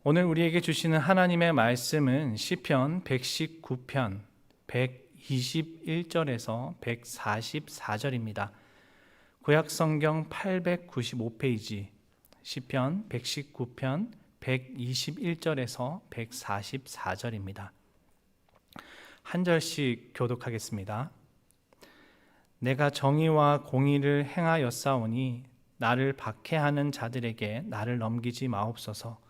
오늘 우리에게 주시는 하나님의 말씀은 시편 119편 121절에서 144절입니다. 구약 성경 895페이지 시편 119편 121절에서 144절입니다. 한 절씩 교독하겠습니다. 내가 정의와 공의를 행하였사오니 나를 박해하는 자들에게 나를 넘기지 마옵소서.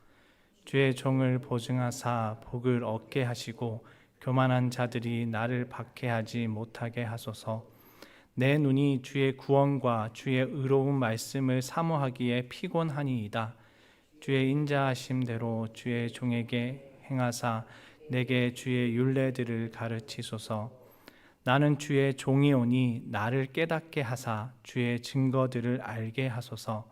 주의 종을 보증하사 복을 얻게 하시고 교만한 자들이 나를 박해하지 못하게 하소서. 내 눈이 주의 구원과 주의 의로운 말씀을 사모하기에 피곤하니이다. 주의 인자하심대로 주의 종에게 행하사 내게 주의 율례들을 가르치소서. 나는 주의 종이오니 나를 깨닫게 하사 주의 증거들을 알게 하소서.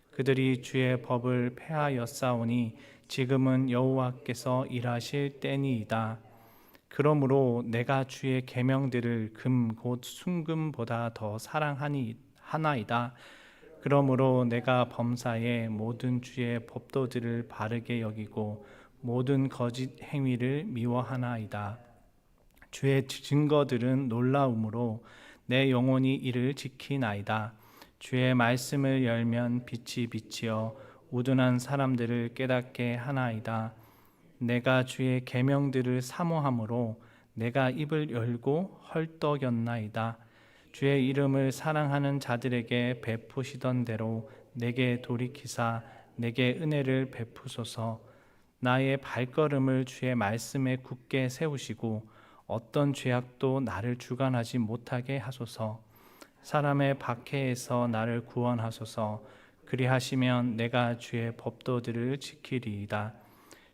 그들이 주의 법을 폐하였사오니 지금은 여호와께서 일하실 때니이다. 그러므로 내가 주의 계명들을 금 곧 순금보다 더 사랑하나이다. 그러므로 내가 범사에 모든 주의 법도들을 바르게 여기고 모든 거짓 행위를 미워하나이다. 주의 증거들은 놀라움으로 내 영혼이 이를 지키나이다. 주의 말씀을 열면 빛이 비치어 우둔한 사람들을 깨닫게 하나이다. 내가 주의 계명들을 사모함으로 내가 입을 열고 헐떡였나이다. 주의 이름을 사랑하는 자들에게 베푸시던 대로 내게 돌이키사 내게 은혜를 베푸소서. 나의 발걸음을 주의 말씀에 굳게 세우시고 어떤 죄악도 나를 주관하지 못하게 하소서. 사람의 박해에서 나를 구원하소서. 그리하시면 내가 주의 법도들을 지키리이다.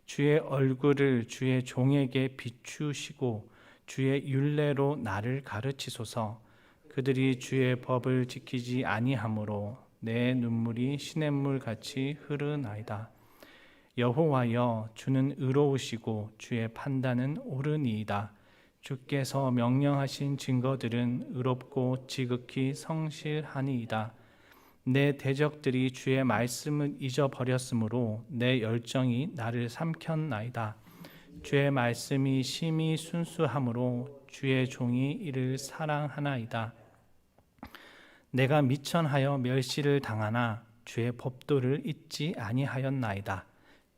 주의 얼굴을 주의 종에게 비추시고 주의 율례로 나를 가르치소서. 그들이 주의 법을 지키지 아니하므로 내 눈물이 시냇물 같이 흐르나이다. 여호와여, 주는 의로우시고 주의 판단은 옳으니이다. 주께서 명령하신 증거들은 의롭고 지극히 성실하니이다. 내 대적들이 주의 말씀을 잊어버렸으므로 내 열정이 나를 삼켰나이다. 주의 말씀이 심히 순수함으로 주의 종이 이를 사랑하나이다. 내가 미천하여 멸시를 당하나 주의 법도를 잊지 아니하였나이다.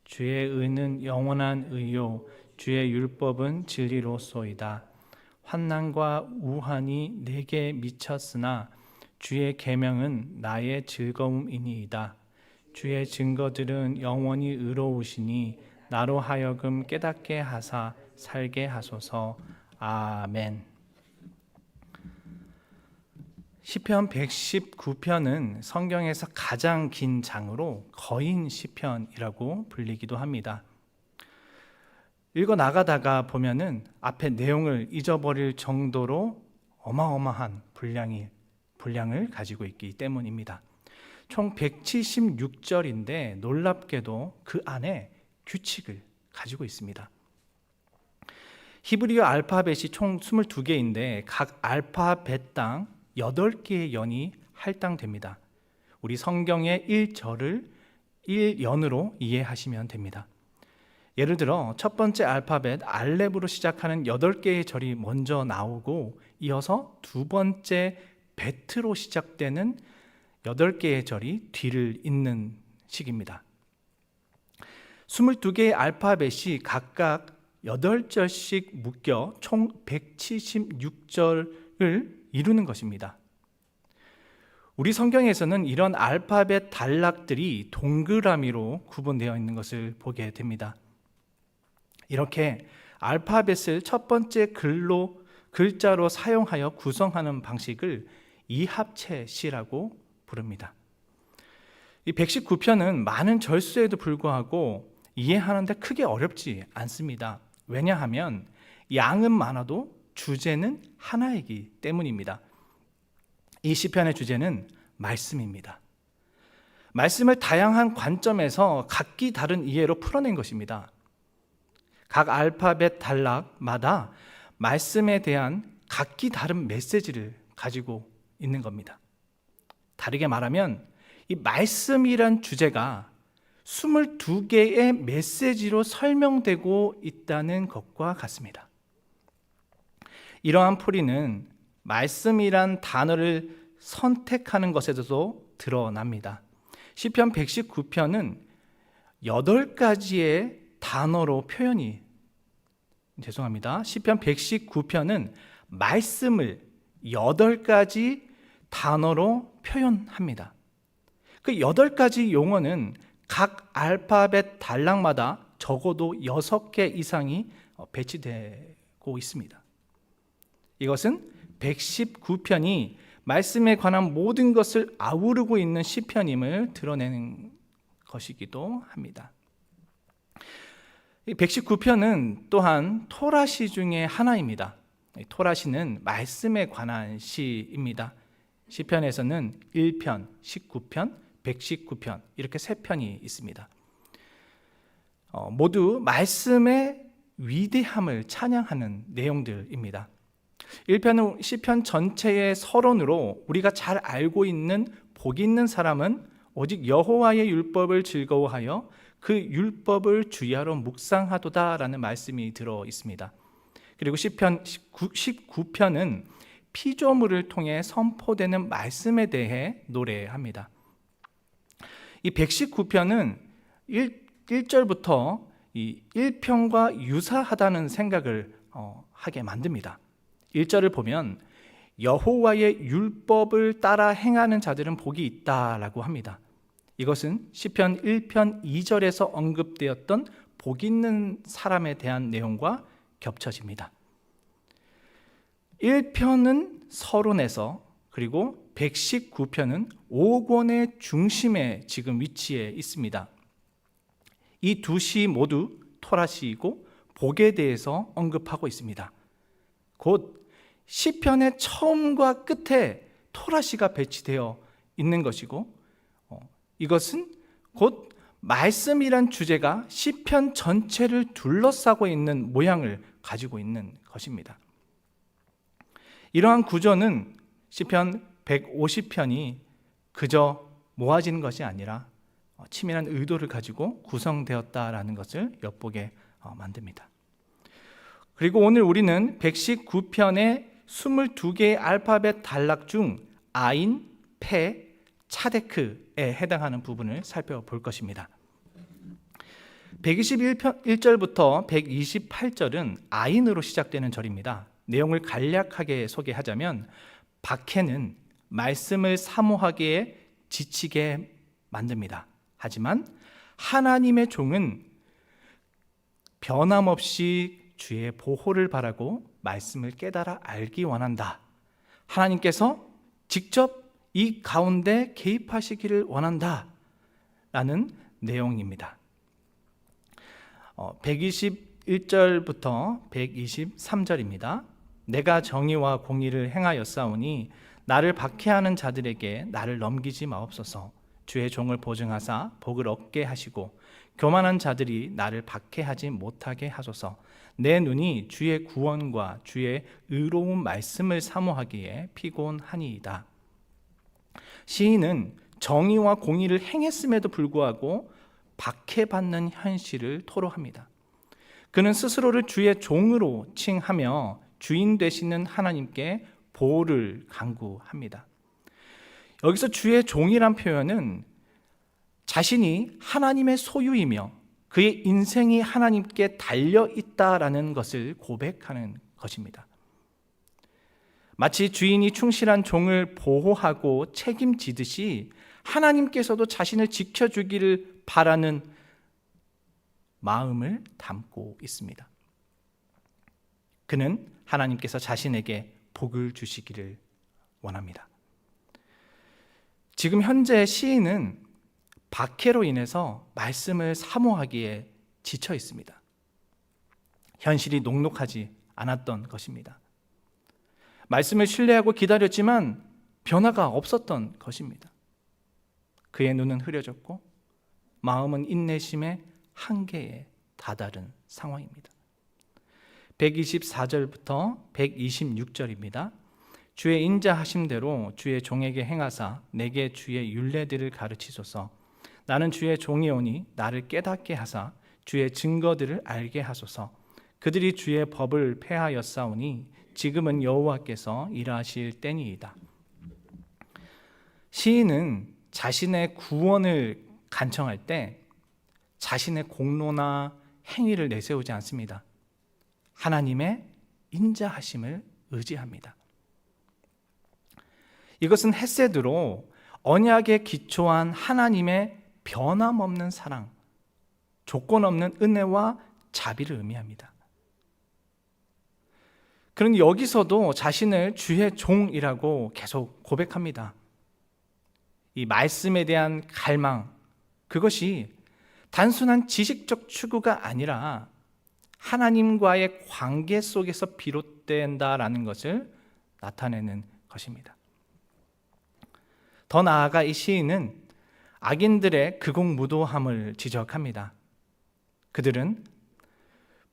주의 의는 영원한 의요 주의 율법은 진리로소이다. 환난과 우환이 내게 미쳤으나 주의 계명은 나의 즐거움이니이다. 주의 증거들은 영원히 의로우시니 나로 하여금 깨닫게 하사 살게 하소서. 아멘. 시편 119편은 성경에서 가장 긴 장으로 거인 시편이라고 불리기도 합니다. 읽어 나가다가 보면은 앞에 내용을 잊어버릴 정도로 어마어마한 분량을 가지고 있기 때문입니다. 총 176절인데 놀랍게도 그 안에 규칙을 가지고 있습니다. 히브리어 알파벳이 총 22개인데 각 알파벳당 8개의 연이 할당됩니다. 우리 성경의 1절을 1연으로 이해하시면 됩니다. 예를 들어 첫 번째 알파벳 알렙으로 시작하는 8개의 절이 먼저 나오고 이어서 두 번째 베트로 시작되는 8개의 절이 뒤를 잇는 식입니다. 22개의 알파벳이 각각 8절씩 묶여 총 176절을 이루는 것입니다. 우리 성경에서는 이런 알파벳 단락들이 동그라미로 구분되어 있는 것을 보게 됩니다. 이렇게 알파벳을 첫 번째 글자로 사용하여 구성하는 방식을 이합체시라고 부릅니다. 이 119편은 많은 절수에도 불구하고 이해하는데 크게 어렵지 않습니다. 왜냐하면 양은 많아도 주제는 하나이기 때문입니다. 이 시편의 주제는 말씀입니다. 말씀을 다양한 관점에서 각기 다른 이해로 풀어낸 것입니다. 각 알파벳 단락마다 말씀에 대한 각기 다른 메시지를 가지고 있는 겁니다. 다르게 말하면 이 말씀이란 주제가 22개의 메시지로 설명되고 있다는 것과 같습니다. 이러한 풀이는 말씀이란 단어를 선택하는 것에서도 드러납니다. 시편 119편은 8가지의 단어로 시편 119편은 말씀을 8가지 단어로 표현합니다. 그 8가지 용어는 각 알파벳 단락마다 적어도 6개 이상이 배치되고 있습니다. 이것은 119편이 말씀에 관한 모든 것을 아우르고 있는 시편임을 드러내는 것이기도 합니다. 119편은 또한 토라시 중에 하나입니다. 토라시는 말씀에 관한 시입니다. 시편에서는 1편, 19편, 119편 이렇게 3편이 있습니다. 모두 말씀의 위대함을 찬양하는 내용들입니다. 1편은 시편 전체의 서론으로 우리가 잘 알고 있는 복 있는 사람은 오직 여호와의 율법을 즐거워하여 그 율법을 주야로 묵상하도다라는 말씀이 들어 있습니다. 그리고 시편 19편은 피조물을 통해 선포되는 말씀에 대해 노래합니다. 이 119편은 1절부터 이 1편과 유사하다는 생각을 하게 만듭니다. 1절을 보면 여호와의 율법을 따라 행하는 자들은 복이 있다라고 합니다. 이것은 시편 1편 2절에서 언급되었던 복 있는 사람에 대한 내용과 겹쳐집니다. 1편은 서론에서, 그리고 119편은 5권의 중심에 지금 위치해 있습니다. 이 두 시 모두 토라시이고 복에 대해서 언급하고 있습니다. 곧 시편의 처음과 끝에 토라시가 배치되어 있는 것이고, 이것은 곧 말씀이란 주제가 시편 전체를 둘러싸고 있는 모양을 가지고 있는 것입니다. 이러한 구조는 시편 150편이 그저 모아진 것이 아니라 치밀한 의도를 가지고 구성되었다라는 것을 엿보게 만듭니다. 그리고 오늘 우리는 119편의 22개의 알파벳 단락 중 아인, 페, 차데크에 해당하는 부분을 살펴볼 것입니다. 121절부터 128절은 아인으로 시작되는 절입니다. 내용을 간략하게 소개하자면 박해는 말씀을 사모하기에 지치게 만듭니다. 하지만 하나님의 종은 변함없이 주의 보호를 바라고 말씀을 깨달아 알기 원한다. 하나님께서 직접 이 가운데 개입하시기를 원한다 라는 내용입니다. 121절부터 123절입니다. 내가 정의와 공의를 행하였사오니 나를 박해하는 자들에게 나를 넘기지 마옵소서. 주의 종을 보증하사 복을 얻게 하시고 교만한 자들이 나를 박해하지 못하게 하소서. 내 눈이 주의 구원과 주의 의로운 말씀을 사모하기에 피곤하니이다. 시인은 정의와 공의를 행했음에도 불구하고 박해받는 현실을 토로합니다. 그는 스스로를 주의 종으로 칭하며 주인 되시는 하나님께 보호를 간구합니다. 여기서 주의 종이란 표현은 자신이 하나님의 소유이며 그의 인생이 하나님께 달려있다라는 것을 고백하는 것입니다. 마치 주인이 충실한 종을 보호하고 책임지듯이 하나님께서도 자신을 지켜주기를 바라는 마음을 담고 있습니다. 그는 하나님께서 자신에게 복을 주시기를 원합니다. 지금 현재 시인은 박해로 인해서 말씀을 사모하기에 지쳐 있습니다. 현실이 녹록하지 않았던 것입니다. 말씀을 신뢰하고 기다렸지만 변화가 없었던 것입니다. 그의 눈은 흐려졌고 마음은 인내심의 한계에 다다른 상황입니다. 124절부터 126절입니다. 주의 인자하심대로 주의 종에게 행하사 내게 주의 율례들을 가르치소서. 나는 주의 종이오니 나를 깨닫게 하사 주의 증거들을 알게 하소서. 그들이 주의 법을 폐하였사오니 지금은 여호와께서 일하실 때니이다. 시인은 자신의 구원을 간청할 때 자신의 공로나 행위를 내세우지 않습니다. 하나님의 인자하심을 의지합니다. 이것은 헤세드로 언약에 기초한 하나님의 변함없는 사랑, 조건 없는 은혜와 자비를 의미합니다. 그런데 여기서도 자신을 주의 종이라고 계속 고백합니다. 이 말씀에 대한 갈망, 그것이 단순한 지식적 추구가 아니라 하나님과의 관계 속에서 비롯된다라는 것을 나타내는 것입니다. 더 나아가 이 시인은 악인들의 극옥무도함을 지적합니다. 그들은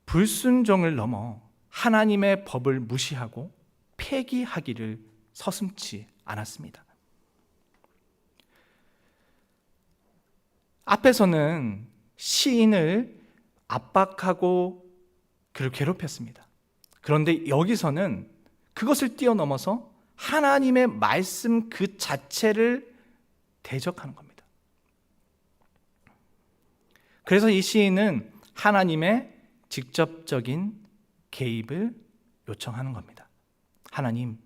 불순종을 넘어 하나님의 법을 무시하고 폐기하기를 서슴지 않았습니다. 앞에서는 시인을 압박하고 그를 괴롭혔습니다. 그런데 여기서는 그것을 뛰어넘어서 하나님의 말씀 그 자체를 대적하는 겁니다. 그래서 이 시인은 하나님의 직접적인 개입을 요청하는 겁니다. 하나님,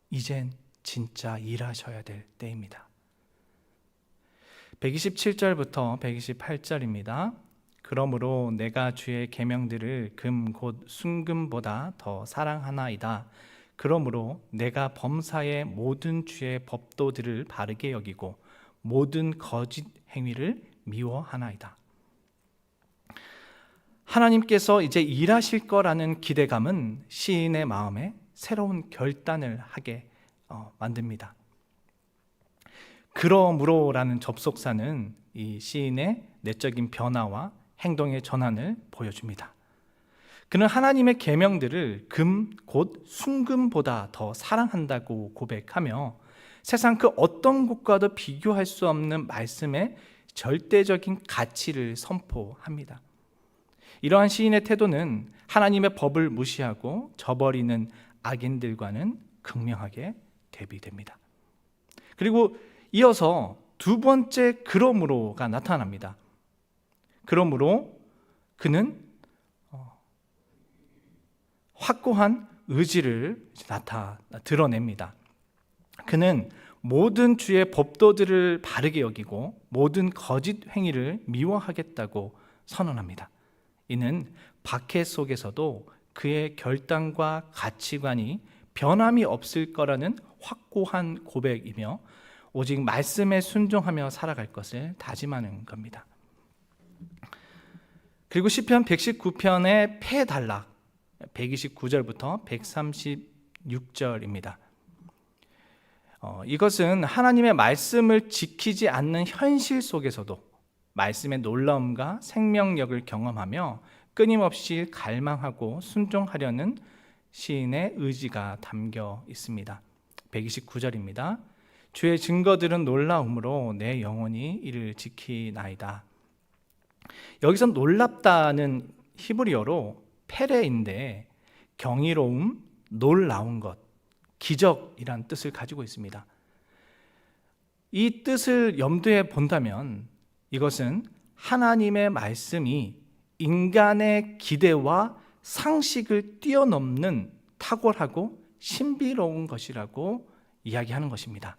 이젠 진짜 일하셔야 될 때입니다. 127절부터 128절입니다. 그러므로 내가 주의 계명들을 금 곧 순금보다 더 사랑하나이다. 그러므로 내가 범사의 모든 주의 법도들을 바르게 여기고 모든 거짓 행위를 미워하나이다. 하나님께서 이제 일하실 거라는 기대감은 시인의 마음에 새로운 결단을 하게 만듭니다. 그러므로라는 접속사는 이 시인의 내적인 변화와 행동의 전환을 보여줍니다. 그는 하나님의 계명들을 금 곧 순금보다 더 사랑한다고 고백하며 세상 그 어떤 것과도 비교할 수 없는 말씀의 절대적인 가치를 선포합니다. 이러한 시인의 태도는 하나님의 법을 무시하고 저버리는 악인들과는 극명하게 대비됩니다. 그리고 이어서 두 번째 그러므로가 나타납니다. 그러므로 그는 확고한 의지를 드러냅니다. 그는 모든 주의 법도들을 바르게 여기고 모든 거짓 행위를 미워하겠다고 선언합니다. 이는 박해 속에서도 그의 결단과 가치관이 변함이 없을 거라는 확고한 고백이며 오직 말씀에 순종하며 살아갈 것을 다짐하는 겁니다. 그리고 시편 119편의 폐단락 129절부터 136절입니다. 이것은 하나님의 말씀을 지키지 않는 현실 속에서도 말씀의 놀라움과 생명력을 경험하며 끊임없이 갈망하고 순종하려는 시인의 의지가 담겨 있습니다. 129절입니다. 주의 증거들은 놀라움으로 내 영혼이 이를 지키나이다. 여기서 놀랍다는 히브리어로 페레인데 경이로움, 놀라운 것, 기적이란 뜻을 가지고 있습니다. 이 뜻을 염두에 본다면 이것은 하나님의 말씀이 인간의 기대와 상식을 뛰어넘는 탁월하고 신비로운 것이라고 이야기하는 것입니다.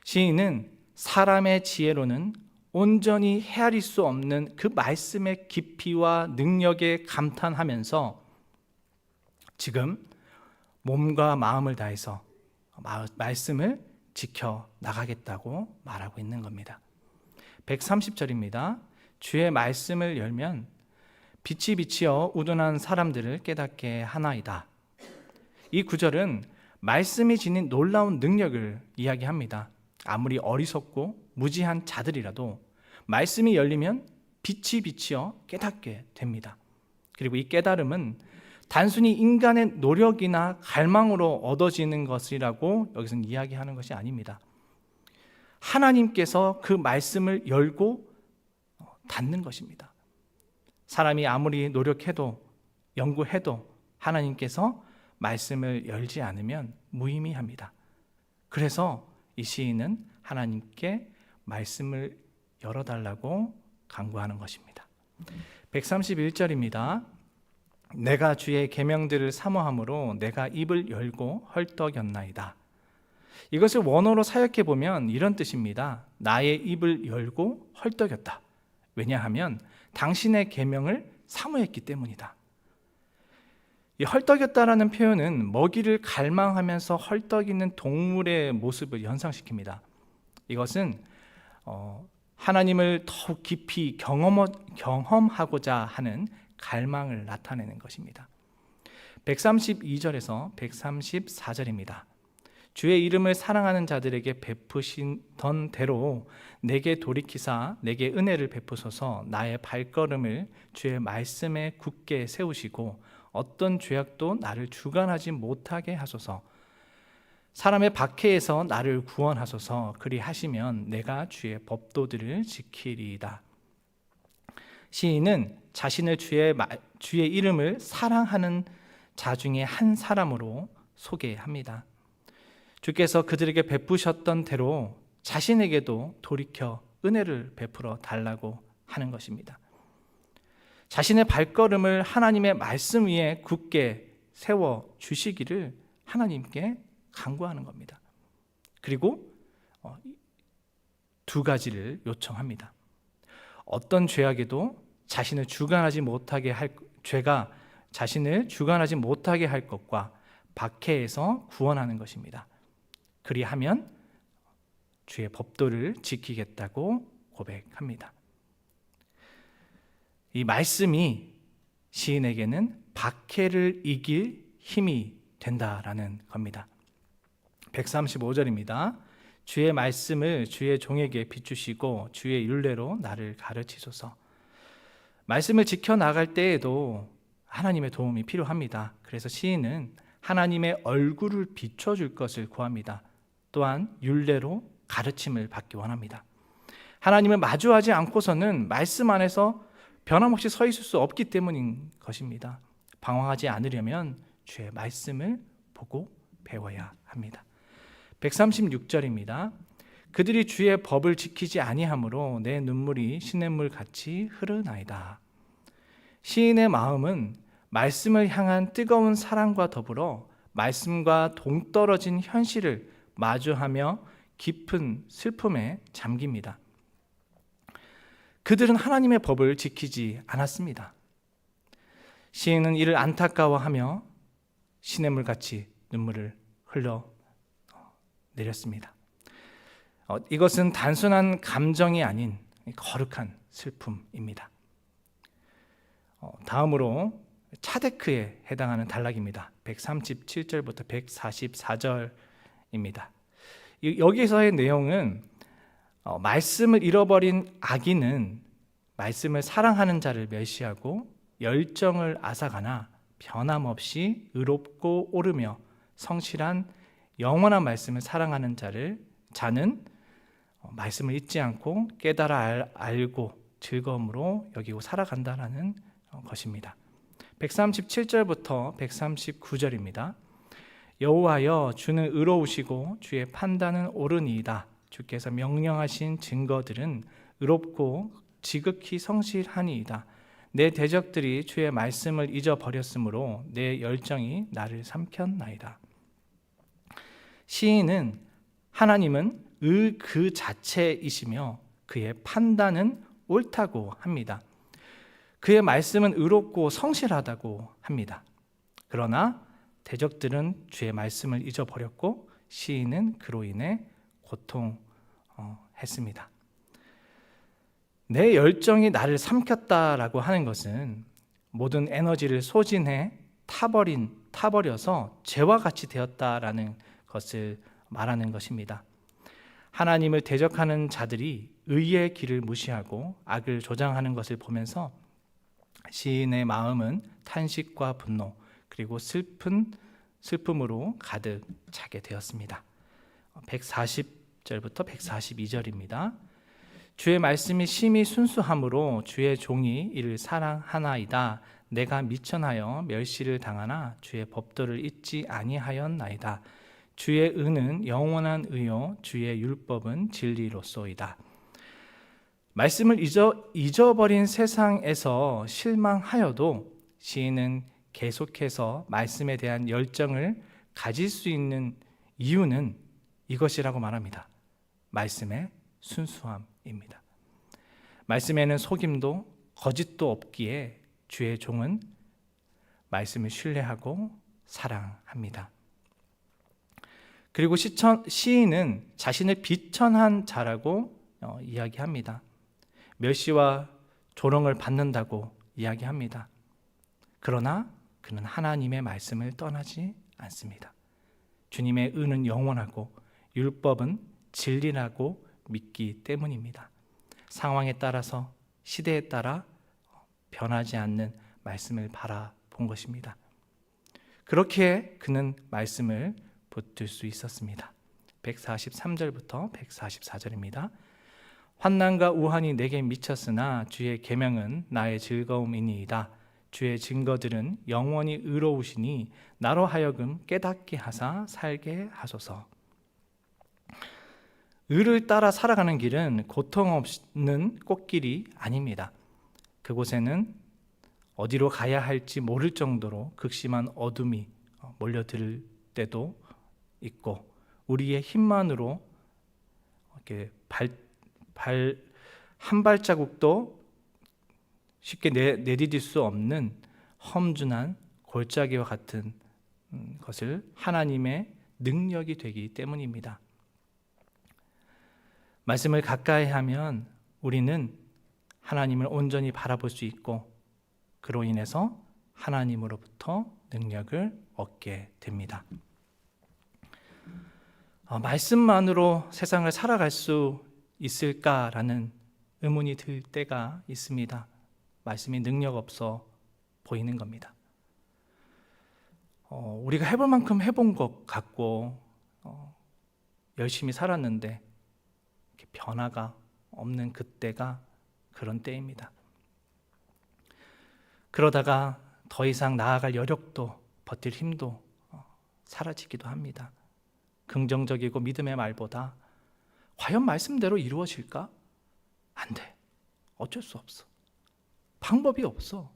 시인은 사람의 지혜로는 온전히 헤아릴 수 없는 그 말씀의 깊이와 능력에 감탄하면서 지금 몸과 마음을 다해서 말씀을 지켜 나가겠다고 말하고 있는 겁니다. 130절입니다. 주의 말씀을 열면 빛이 비치어 우둔한 사람들을 깨닫게 하나이다. 이 구절은 말씀이 지닌 놀라운 능력을 이야기합니다. 아무리 어리석고 무지한 자들이라도 말씀이 열리면 빛이 비치어 깨닫게 됩니다. 그리고 이 깨달음은 단순히 인간의 노력이나 갈망으로 얻어지는 것이라고 여기서는 이야기하는 것이 아닙니다. 하나님께서 그 말씀을 열고 닫는 것입니다. 사람이 아무리 노력해도 연구해도 하나님께서 말씀을 열지 않으면 무의미합니다. 그래서 이 시인은 하나님께 말씀을 열어달라고 간구하는 것입니다. 131절입니다. 내가 주의 계명들을 사모함으로 내가 입을 열고 헐떡였나이다. 이것을 원어로 사역해 보면 이런 뜻입니다. 나의 입을 열고 헐떡였다. 왜냐하면 당신의 계명을 사모했기 때문이다. 이 헐떡였다라는 표현은 먹이를 갈망하면서 헐떡이는 동물의 모습을 연상시킵니다. 이것은 하나님을 더욱 깊이 경험하고자 하는 갈망을 나타내는 것입니다. 132절에서 134절입니다. 주의 이름을 사랑하는 자들에게 베푸시던 대로 내게 돌이키사 내게 은혜를 베푸소서. 나의 발걸음을 주의 말씀에 굳게 세우시고 어떤 죄악도 나를 주관하지 못하게 하소서. 사람의 박해에서 나를 구원하소서. 그리하시면 내가 주의 법도들을 지키리이다. 시인은 자신을 주의 이름을 사랑하는 자 중에 한 사람으로 소개합니다. 주께서 그들에게 베푸셨던 대로 자신에게도 돌이켜 은혜를 베풀어 달라고 하는 것입니다. 자신의 발걸음을 하나님의 말씀 위에 굳게 세워 주시기를 하나님께 간구하는 겁니다. 그리고 두 가지를 요청합니다. 어떤 죄악에도 자신을 주관하지 못하게 할 죄가 자신을 주관하지 못하게 할 것과 박해에서 구원하는 것입니다. 그리하면 주의 법도를 지키겠다고 고백합니다. 이 말씀이 시인에게는 박해를 이길 힘이 된다라는 겁니다. 135절입니다. 주의 말씀을 주의 종에게 비추시고 주의 율례로 나를 가르치소서. 말씀을 지켜나갈 때에도 하나님의 도움이 필요합니다. 그래서 시인은 하나님의 얼굴을 비춰줄 것을 구합니다. 또한 율례로 가르침을 받기 원합니다. 하나님을 마주하지 않고서는 말씀 안에서 변함없이 서 있을 수 없기 때문인 것입니다. 방황하지 않으려면 주의 말씀을 보고 배워야 합니다. 136절입니다. 그들이 주의 법을 지키지 아니하므로 내 눈물이 시냇물 같이 흐르나이다. 시인의 마음은 말씀을 향한 뜨거운 사랑과 더불어 말씀과 동떨어진 현실을 마주하며 깊은 슬픔에 잠깁니다. 그들은 하나님의 법을 지키지 않았습니다. 시인은 이를 안타까워하며 시냇물같이 눈물을 흘러 내렸습니다. 이것은 단순한 감정이 아닌 거룩한 슬픔입니다. 다음으로 차데크에 해당하는 단락입니다. 137절부터 144절입니다. 여기서의 내용은 말씀을 잃어버린 악인은 말씀을 사랑하는 자를 멸시하고 열정을 앗아가나 변함없이 의롭고 오르며 성실한 영원한 말씀을 사랑하는 자는 말씀을 잊지 않고 깨달아 알고 즐거움으로 여기고 살아간다라는 것입니다. 137절부터 139절입니다. 여호와여, 주는 의로우시고 주의 판단은 옳으니이다. 주께서 명령하신 증거들은 의롭고 지극히 성실하니이다. 내 대적들이 주의 말씀을 잊어버렸으므로 내 열정이 나를 삼켰나이다. 시인은 하나님은 그 자체이시며 그의 판단은 옳다고 합니다. 그의 말씀은 의롭고 성실하다고 합니다. 그러나 대적들은 주의 말씀을 잊어버렸고 시인은 그로 인해 고통했습니다. 내 열정이 나를 삼켰다라고 하는 것은 모든 에너지를 소진해 타버려서 죄와 같이 되었다라는 것을 말하는 것입니다. 하나님을 대적하는 자들이 의의 길을 무시하고 악을 조장하는 것을 보면서 시인의 마음은 탄식과 분노 그리고 슬픔으로 가득 차게 되었습니다. 140절부터 142절입니다. 주의 말씀이 심히 순수함으로 주의 종이 이를 사랑하나이다. 내가 미천하여 멸시를 당하나 주의 법도를 잊지 아니하였나이다. 주의 의는 영원한 의요 주의 율법은 진리로소이다. 말씀을 잊어버린 세상에서 실망하여도 시인은 계속해서 말씀에 대한 열정을 가질 수 있는 이유는 이것이라고 말합니다. 말씀의 순수함입니다. 말씀에는 속임도 거짓도 없기에 주의 종은 말씀을 신뢰하고 사랑합니다. 그리고 시인은 자신을 비천한 자라고 이야기합니다. 멸시와 조롱을 받는다고 이야기합니다. 그러나 그는 하나님의 말씀을 떠나지 않습니다. 주님의 의는 영원하고 율법은 진리라고 믿기 때문입니다. 상황에 따라서 시대에 따라 변하지 않는 말씀을 바라본 것입니다. 그렇게 그는 말씀을 붙들 수 있었습니다. 143절부터 144절입니다. 환난과 우환이 내게 미쳤으나 주의 계명은 나의 즐거움이니이다. 주의 증거들은 영원히 의로우시니 나로 하여금 깨닫게 하사 살게 하소서. 의를 따라 살아가는 길은 고통 없는 꽃길이 아닙니다. 그곳에는 어디로 가야 할지 모를 정도로 극심한 어둠이 몰려들 때도 있고 우리의 힘만으로 이렇게 한 발자국도 쉽게 내디딜 수 없는 험준한 골짜기와 같은 것을 하나님의 능력이 되기 때문입니다. 말씀을 가까이 하면 우리는 하나님을 온전히 바라볼 수 있고 그로 인해서 하나님으로부터 능력을 얻게 됩니다. 말씀만으로 세상을 살아갈 수 있을까라는 의문이 들 때가 있습니다. 말씀이 능력 없어 보이는 겁니다. 우리가 해볼 만큼 해본 것 같고 열심히 살았는데 변화가 없는 그때가 그런 때입니다. 그러다가 더 이상 나아갈 여력도 버틸 힘도 사라지기도 합니다. 긍정적이고 믿음의 말보다 과연 말씀대로 이루어질까? 안 돼. 어쩔 수 없어. 방법이 없어.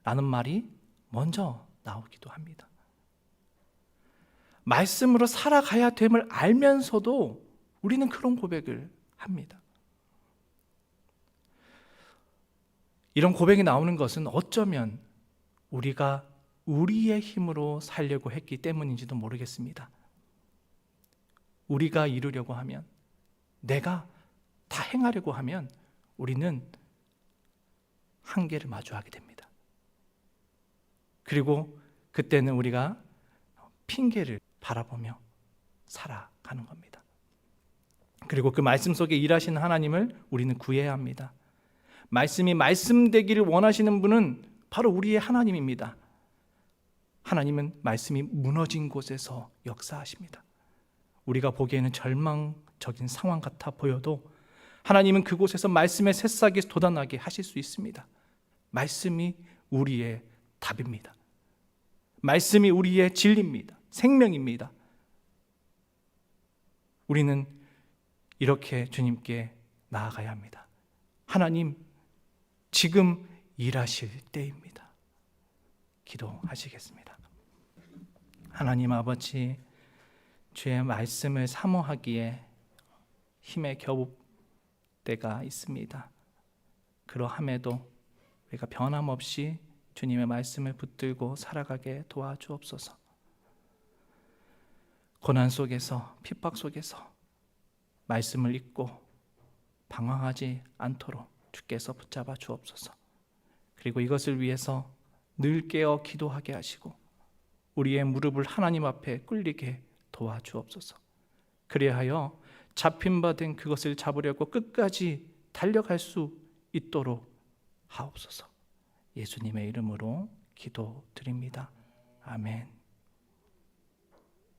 라는 말이 먼저 나오기도 합니다. 말씀으로 살아가야 됨을 알면서도 우리는 그런 고백을 합니다. 이런 고백이 나오는 것은 어쩌면 우리가 우리의 힘으로 살려고 했기 때문인지도 모르겠습니다. 우리가 이루려고 하면, 내가 다 행하려고 하면 우리는 한계를 마주하게 됩니다. 그리고 그때는 우리가 핑계를 바라보며 살아가는 겁니다. 그리고 그 말씀 속에 일하시는 하나님을 우리는 구해야 합니다. 말씀이 말씀되기를 원하시는 분은 바로 우리의 하나님입니다. 하나님은 말씀이 무너진 곳에서 역사하십니다. 우리가 보기에는 절망적인 상황 같아 보여도 하나님은 그곳에서 말씀의 새싹이 돋아나게 하실 수 있습니다. 말씀이 우리의 답입니다. 말씀이 우리의 진리입니다. 생명입니다. 우리는 이렇게 주님께 나아가야 합니다. 하나님, 지금 일하실 때입니다. 기도하시겠습니다. 하나님 아버지, 주의 말씀을 사모하기에 힘에 겨울 때가 있습니다. 그러함에도 우리가 변함없이 주님의 말씀을 붙들고 살아가게 도와주옵소서. 고난 속에서, 핍박 속에서 말씀을 읽고 방황하지 않도록 주께서 붙잡아 주옵소서. 그리고 이것을 위해서 늘 깨어 기도하게 하시고 우리의 무릎을 하나님 앞에 꿇리게 도와주옵소서. 그리하여 잡힌 바 된 그것을 잡으려고 끝까지 달려갈 수 있도록 하옵소서. 예수님의 이름으로 기도드립니다. 아멘.